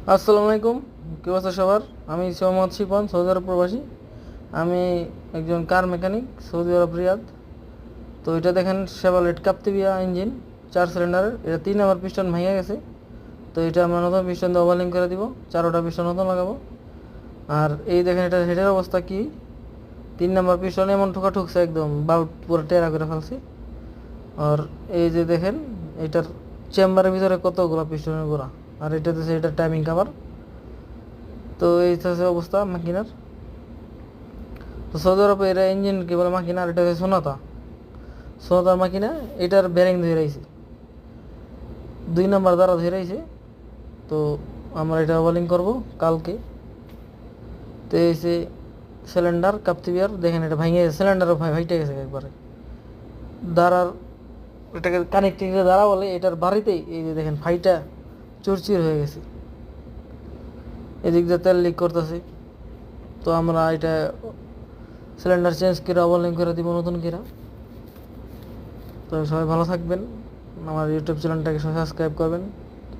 আসসালামু আলাইকুম। কী অবস্থা সবার? আমি মোহাম্মদ শিপন, সৌদি আরব প্রবাসী। আমি একজন কার মেকানিক, সৌদি আরব রিয়াদ। তো এটা দেখেন শেভরলেট কাপ্তিভিয়া ইঞ্জিন, 4 সিলিন্ডারের। এটা 3 নাম্বার পিস্টন ভেঙে গেছে। তো এটা আমরা নতুন পিস্টন দিয়ে ওভারলিং করে দিব, 4টা পিস্টন নতুন লাগাবো। আর এই দেখেন এটা হেডের অবস্থা কি, 3 নাম্বার পিস্টন এমন ঠোকা ঠুকছে, একদম বাউট পুরো টেরা করে ফেলছি। আর এই যে দেখেন এটার চেম্বারের ভিতরে কতগুলো পিস্টনের গোড়া। আর এটা হচ্ছে এটা টাইমিং কাভার। তো এই হচ্ছে অবস্থা মাকিনার। তো সৌদি আরবে এরা ইঞ্জিন কি বলে মাকিনা, আর এটা হচ্ছে সোনাতার মাকিনা। এটার ব্যারিং ধরে রয়েছে, 2 নাম্বার দ্বারা ধরে রয়েছে। তো আমরা এটা ওভারলিং করব কালকে। তো এই যে সিলিন্ডার কাপ্তিবিয়ার, দেখেন এটা ভেঙে গেছে, সিলিন্ডারও ভাইটে গেছে একবারে। দাঁড়ার এটাকে কানেক্টিং দ্বারা বলে, এটার বাড়িতেই এই যে দেখেন ফাইটা চুরচির হয়ে গেছে। এদিক দিয়ে তেল লিক করতেছে। তো আমরা এটা সিলিন্ডার চেঞ্জ করে ওভারলিং করে দিব নতুন করে। তো সবাই ভালো থাকবেন, আমার ইউটিউব চ্যানেলটাকে সাবস্ক্রাইব করবেন।